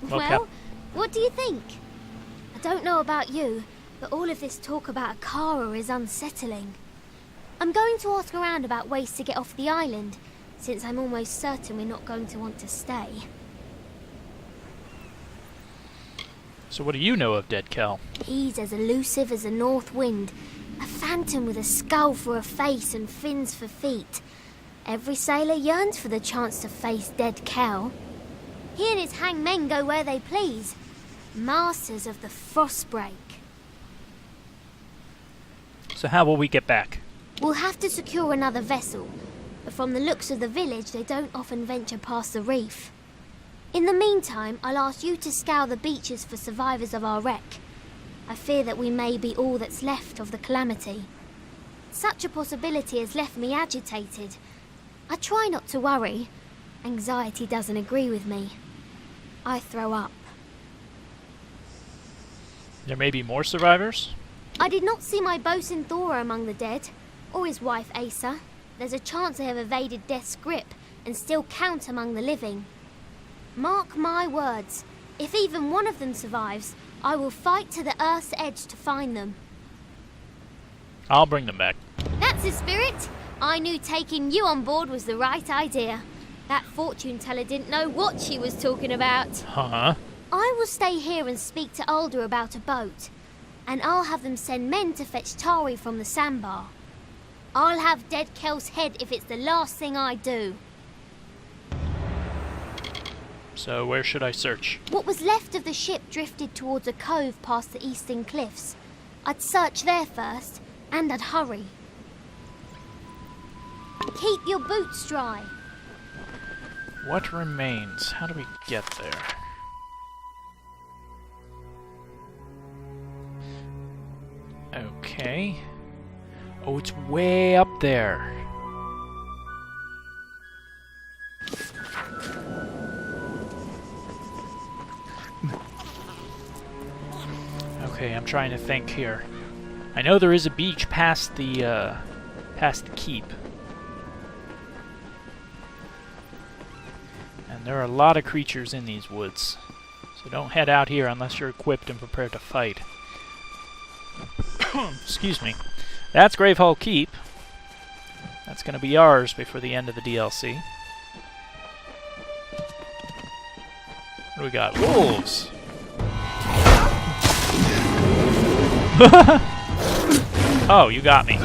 Well, what do you think? I don't know about you, but all of this talk about Akara is unsettling. I'm going to ask around about ways to get off the island, since I'm almost certain we're not going to want to stay. So what do you know of Dead Kel? He's as elusive as a north wind, a phantom with a skull for a face and fins for feet. Every sailor yearns for the chance to face Dead Kel. He and his hangmen go where they please, masters of the Frostbreak. So how will we get back? We'll have to secure another vessel, but from the looks of the village, they don't often venture past the reef. In the meantime, I'll ask you to scour the beaches for survivors of our wreck. I fear that we may be all that's left of the calamity. Such a possibility has left me agitated. I try not to worry. Anxiety doesn't agree with me. I throw up. There may be more survivors? I did not see my bosun Thorir among the dead, or his wife Asa. There's a chance they have evaded death's grip and still count among the living. Mark my words, if even one of them survives, I will fight to the earth's edge to find them. I'll bring them back. That's the spirit. I knew taking you on board was the right idea. That fortune teller didn't know what she was talking about. Huh? I will stay here and speak to Alder about a boat, and I'll have them send men to fetch Tari from the sandbar. I'll have Dead Kel's head if it's the last thing I do. So where should I search? What was left of the ship drifted towards a cove past the eastern cliffs. I'd search there first, and I'd hurry. Keep your boots dry. What remains? How do we get there? Okay. Oh, it's way up there. Okay, I'm trying to think here. I know there is a beach past the keep. And there are a lot of creatures in these woods. So don't head out here unless you're equipped and prepared to fight. Excuse me. That's Gravehull Keep. That's going to be ours before the end of the DLC. What do we got? Wolves! Oh, you got me.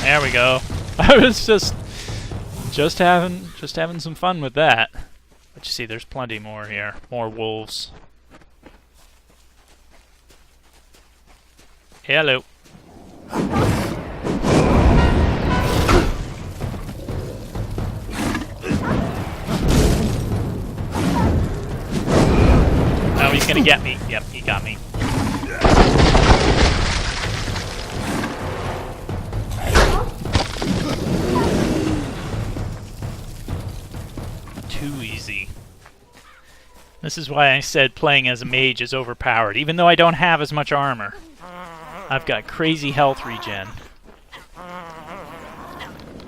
There we go. I was just having some fun with that. But you see, there's plenty more here. More wolves. Hello. Oh, he's gonna get me. Yep, he got me. Too easy. This is why I said playing as a mage is overpowered, even though I don't have as much armor. I've got crazy health regen.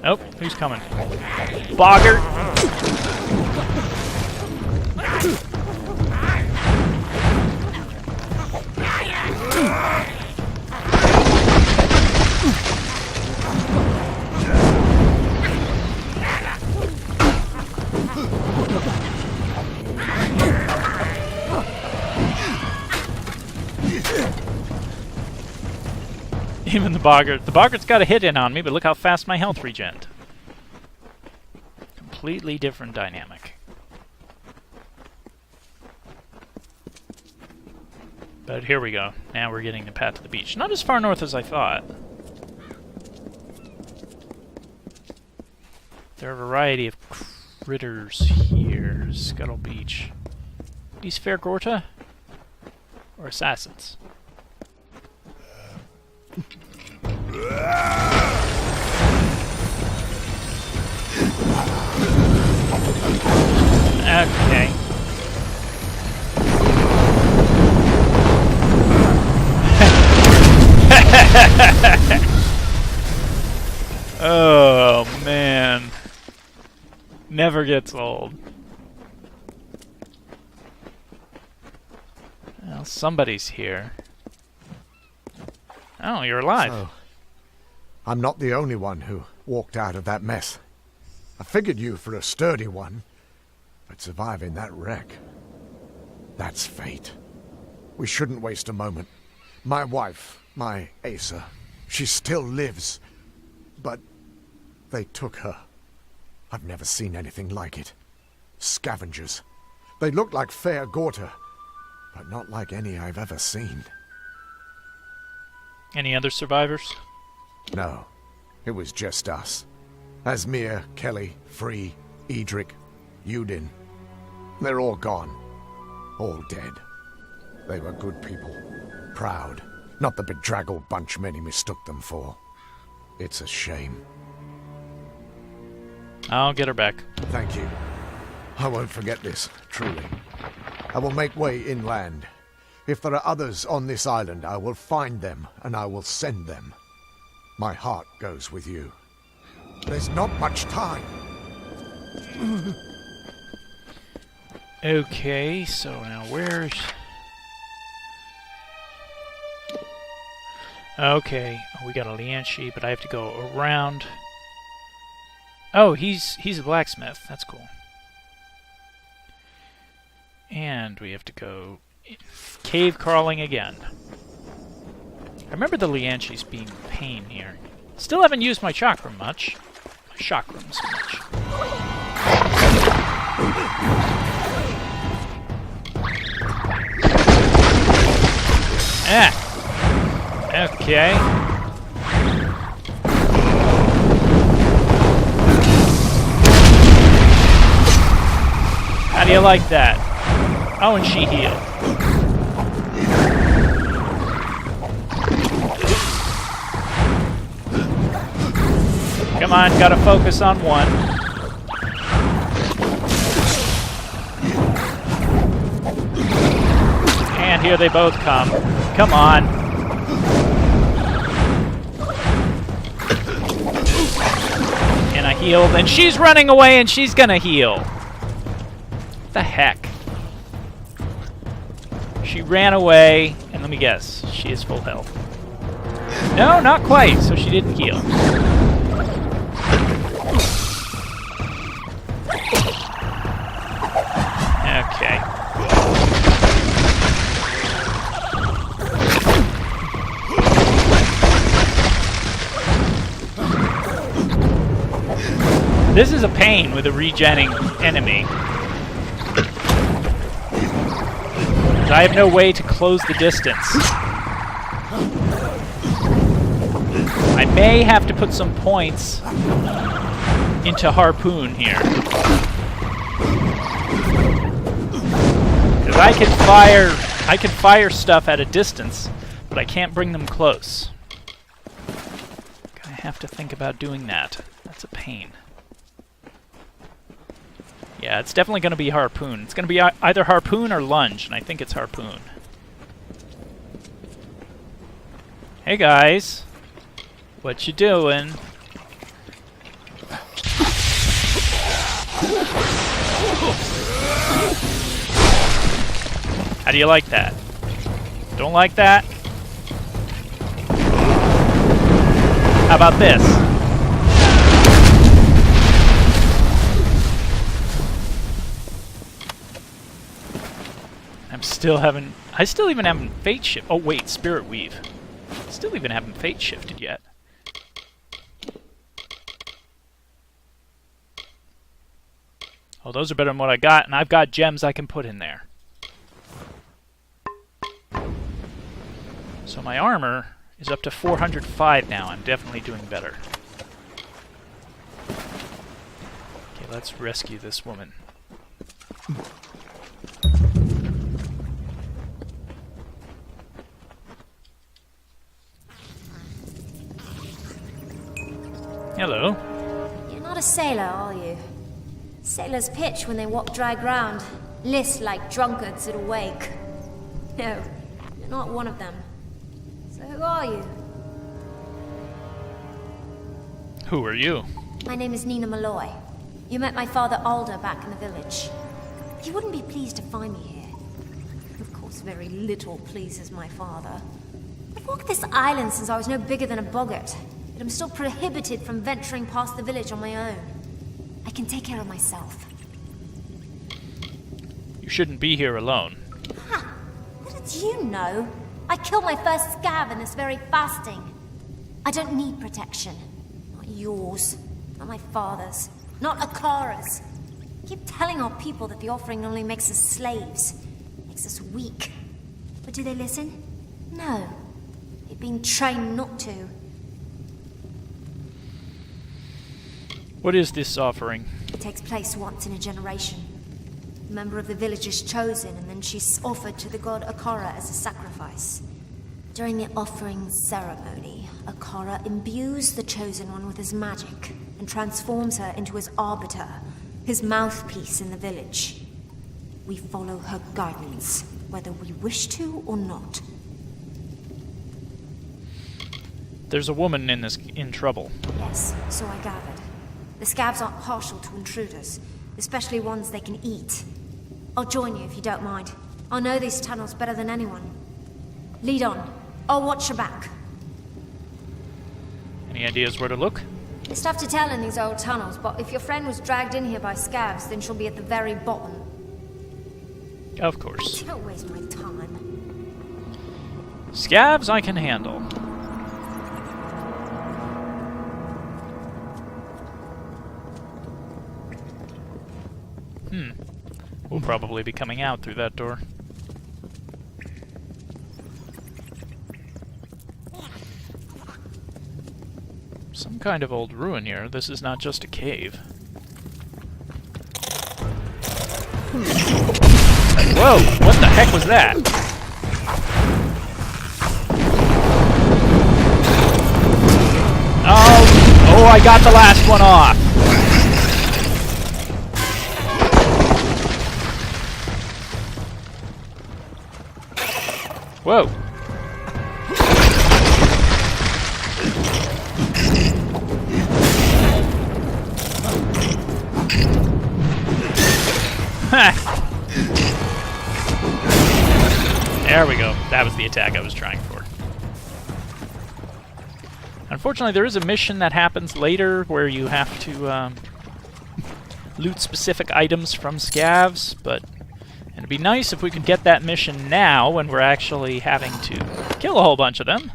Oh, who's coming? Boggart! Even the Boggart. The Boggart's got a hit in on me, but look how fast my health regened. Completely different dynamic. But here we go. Now we're getting the path to the beach. Not as far north as I thought. There are a variety of critters here. Scuttle Beach. These fair Gorta? Or assassins? Okay. Oh, man. Never gets old. Well, somebody's here. Oh, you're alive. So, I'm not the only one who walked out of that mess. I figured you for a sturdy one, but surviving that wreck, that's fate. We shouldn't waste a moment. My wife, my Asa, she still lives, but they took her. I've never seen anything like it. Scavengers. They look like fair Gorta, but not like any I've ever seen. Any other survivors? No, it was just us. Asmir, Kelly, Free, Edric, Udin. They're all gone. All dead. They were good people. Proud. Not the bedraggled bunch many mistook them for. It's a shame. I'll get her back. Thank you. I won't forget this, truly. I will make way inland. If there are others on this island, I will find them, and I will send them. My heart goes with you. There's not much time. Okay, so now where's... Okay, we got a Lianchi, but I have to go around. Oh, he's a blacksmith. That's cool. And we have to go cave crawling again. I remember the Lianchis being a pain here. Still haven't used my chakrams much. Okay. How do you like that? Oh, and she healed. Come on, gotta focus on one. And here they both come. Come on. And I healed, and she's running away, and she's gonna heal. What the heck? She ran away, and let me guess, she is full health. No, not quite, so she didn't heal. Okay. This is a pain with a regenning enemy. I have no way to close the distance. I may have to put some points into Harpoon here. Because I can fire stuff at a distance, but I can't bring them close. I have to think about doing that. That's a pain. Yeah, it's definitely going to be Harpoon. It's going to be either Harpoon or Lunge, and I think it's Harpoon. Hey guys, what you doing? How do you like that? Don't like that? How about this? I still even haven't fate shift. Oh wait, Spirit Weave. Still even haven't fate shifted yet. Oh, those are better than what I got, and I've got gems I can put in there. So my armor is up to 405 now. I'm definitely doing better. Okay, let's rescue this woman. Hello. You're not a sailor, are you? Sailors pitch when they walk dry ground, list like drunkards at a wake. No, you're not one of them. So who are you? Who are you? My name is Nina Malloi. You met my father Alder back in the village. He wouldn't be pleased to find me here. Of course, very little pleases my father. I've walked this island since I was no bigger than a boggart, but I'm still prohibited from venturing past the village on my own. I can take care of myself. You shouldn't be here alone. Ha! What did you know? I killed my first scav in this very fasting. I don't need protection. Not yours. Not my father's. Not Akara's. Keep telling our people that the offering only makes us slaves. Makes us weak. But do they listen? No. They've been trained not to. What is this offering? It takes place once in a generation. A member of the village is chosen, and then she's offered to the god Akara as a sacrifice. During the offering ceremony, Akara imbues the chosen one with his magic, and transforms her into his arbiter, his mouthpiece in the village. We follow her guidance, whether we wish to or not. There's a woman in trouble. Yes, so I gathered. The scabs aren't partial to intruders, especially ones they can eat. I'll join you if you don't mind. I know these tunnels better than anyone. Lead on. I'll watch your back. Any ideas where to look? It's tough to tell in these old tunnels, but if your friend was dragged in here by scabs, then she'll be at the very bottom. Of course. Don't waste my time. Scabs I can handle. We'll probably be coming out through that door. Some kind of old ruin here. This is not just a cave. Whoa! What the heck was that? Oh, I got the last one off. Whoa. There we go. That was the attack I was trying for. Unfortunately, there is a mission that happens later where you have to loot specific items from scavs, but it'd be nice if we could get that mission now when we're actually having to kill a whole bunch of them.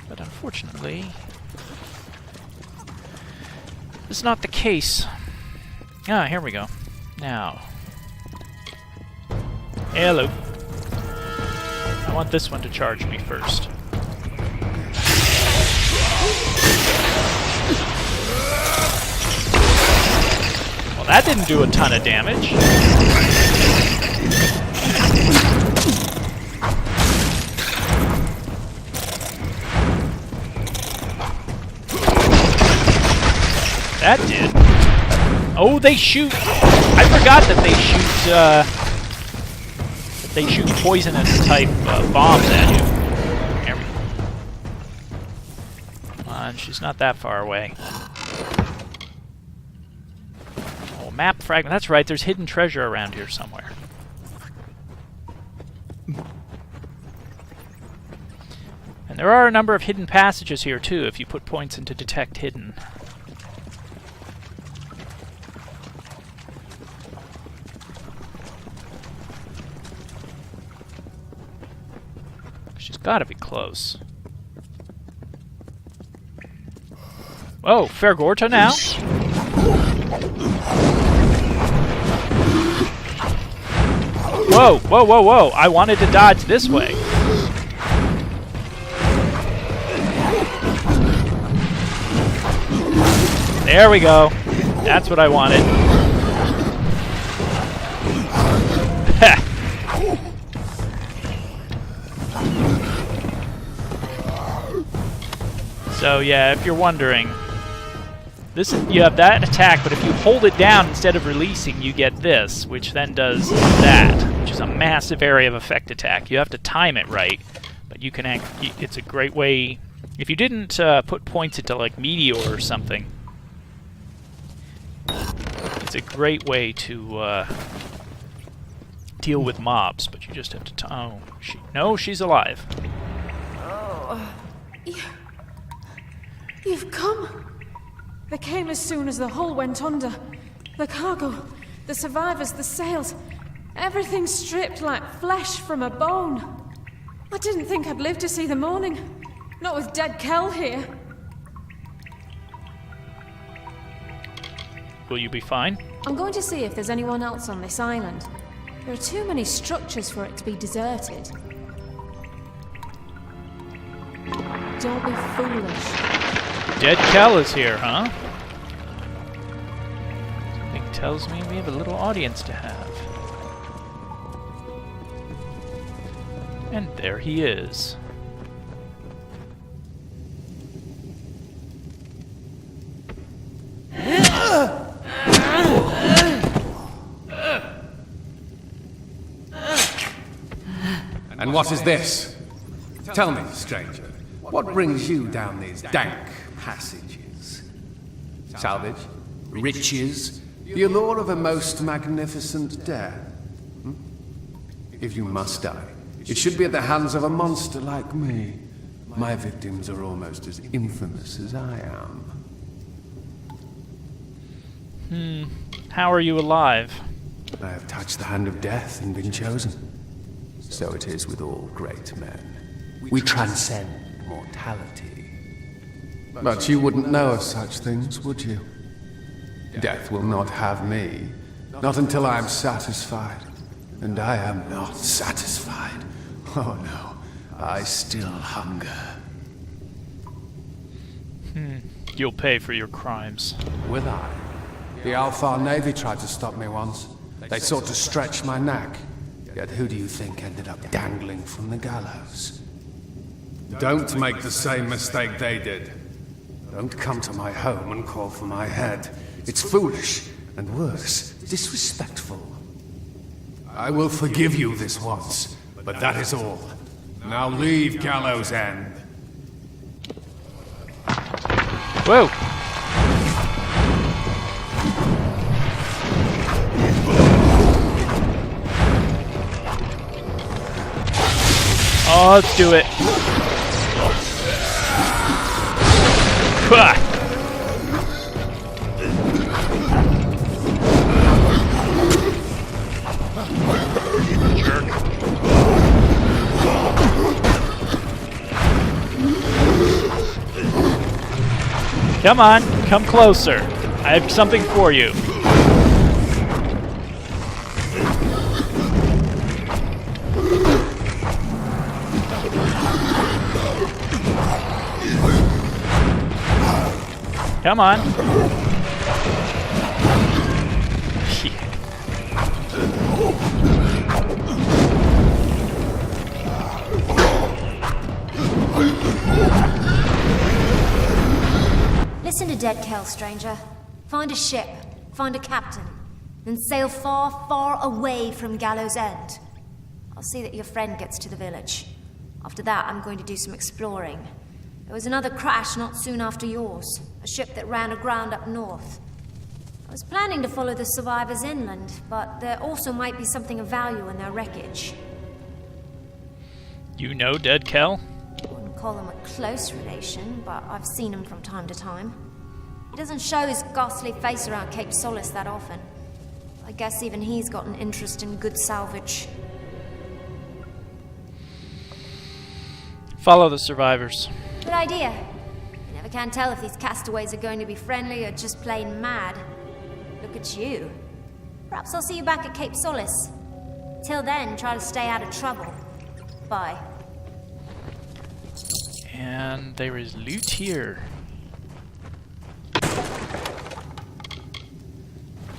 But unfortunately, it's not the case. Ah, here we go. Now. Hello. I want this one to charge me first. Well, that didn't do a ton of damage. That did. Oh, they shoot. I forgot that they shoot poisonous type bombs at you. There we go. Come on, she's not that far away. Oh, map fragment. That's right, there's hidden treasure around here somewhere. And there are a number of hidden passages here, too, if you put points into Detect Hidden. She's gotta be close. Whoa, Fairgorta now? Whoa, whoa, whoa, whoa! I wanted to dodge this way. There we go. That's what I wanted. So yeah, if you're wondering, you have that attack, but if you hold it down instead of releasing, you get this, which then does that, which is a massive area of effect attack. You have to time it right, but you can it's a great way. If you didn't put points into like Meteor or something, it's a great way to deal with mobs, but you just have to no, she's alive. Oh, you've come. They came as soon as the hull went under. The cargo, the survivors, the sails, everything stripped like flesh from a bone. I didn't think I'd live to see the morning. Not with dead Kel here. Will you be fine? I'm going to see if there's anyone else on this island. There are too many structures for it to be deserted. Don't be foolish. Dead Kel is here, huh? Something tells me we have a little audience to have. And there he is. And what is this? Tell me, stranger, what brings you down these dank passages? Salvage? Riches? The allure of a most magnificent death? Hmm? If you must die, it should be at the hands of a monster like me. My victims are almost as infamous as I am. How are you alive? I have touched the hand of death and been chosen. So it is with all great men. We transcend mortality. But you wouldn't know of such things, would you? Death will not have me. Not until I am satisfied. And I am not satisfied. Oh no, I still hunger. You'll pay for your crimes. Will I? The Alpha Navy tried to stop me once. They sought to stretch my neck. Yet who do you think ended up dangling from the gallows? Don't make the same mistake they did. Don't come to my home and call for my head. It's foolish, and worse, disrespectful. I will forgive you this once, but that is all. Now leave Gallows End. Whoa! Oh, let's do it. Pah! Come on, come closer. I have something for you. Come on. Listen to Dead Kel, stranger. Find a ship, find a captain, then sail far, far away from Gallows End. I'll see that your friend gets to the village. After that, I'm going to do some exploring. There was another crash not soon after yours, a ship that ran aground up north. I was planning to follow the survivors inland, but there also might be something of value in their wreckage. You know Dead Kel? I wouldn't call him a close relation, but I've seen him from time to time. He doesn't show his ghastly face around Cape Solace that often. I guess even he's got an interest in good salvage. Follow the survivors. Good idea. You never can tell if these castaways are going to be friendly or just plain mad. Look at you. Perhaps I'll see you back at Cape Solace. Till then, try to stay out of trouble. Bye. And there is loot here.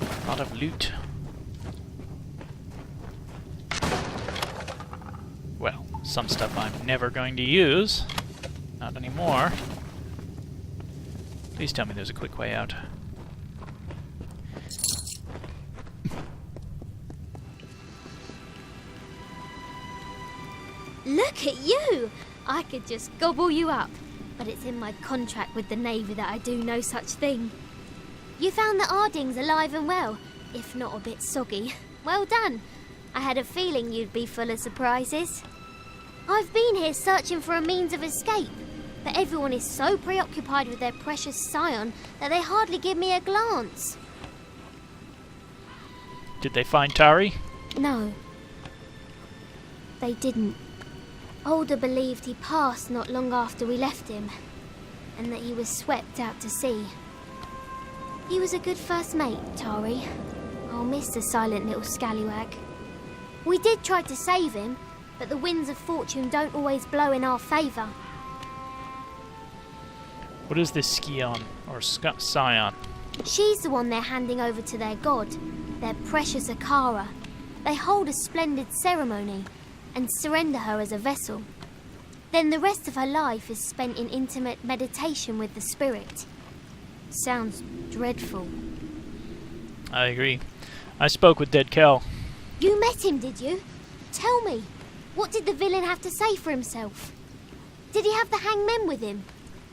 A lot of loot. Well, some stuff I'm never going to use. Not anymore. Please tell me there's a quick way out. Look at you! I could just gobble you up, but it's in my contract with the Navy that I do no such thing. You found the Aardings alive and well, if not a bit soggy. Well done. I had a feeling you'd be full of surprises. I've been here searching for a means of escape, but everyone is so preoccupied with their precious scion that they hardly give me a glance. Did they find Tari? No, they didn't. Older believed he passed not long after we left him, and that he was swept out to sea. He was a good first mate, Tari. I'll miss the silent little scallywag. We did try to save him, but the winds of fortune don't always blow in our favour. What is this Scion, or Scion? She's the one they're handing over to their god, their precious Akara. They hold a splendid ceremony and surrender her as a vessel. Then the rest of her life is spent in intimate meditation with the spirit. Sounds dreadful. I agree. I spoke with Dead Kel. You met him, did you? Tell me, what did the villain have to say for himself? Did he have the hangmen with him?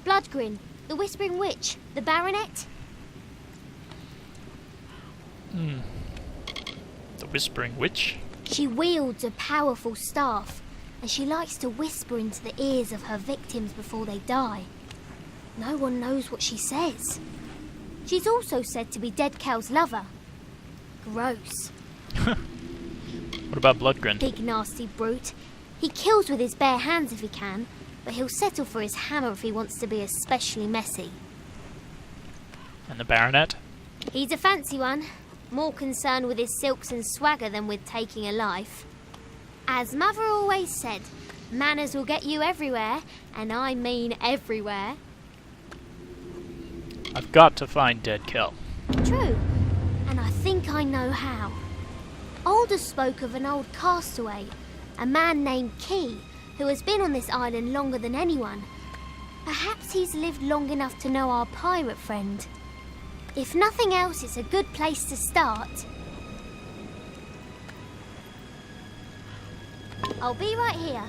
Bloodgrin, the Whispering Witch, the Baronet? The Whispering Witch? She wields a powerful staff, and she likes to whisper into the ears of her victims before they die. No one knows what she says. She's also said to be Dead Kel's lover. Gross. What about Bloodgrin? Big nasty brute. He kills with his bare hands if he can, but he'll settle for his hammer if he wants to be especially messy. And the Baronet? He's a fancy one. More concerned with his silks and swagger than with taking a life. As Mother always said, manners will get you everywhere, and I mean everywhere. I've got to find Dead Kel. True, and I think I know how. Alder spoke of an old castaway, a man named Key, who has been on this island longer than anyone. Perhaps he's lived long enough to know our pirate friend. If nothing else, it's a good place to start. I'll be right here.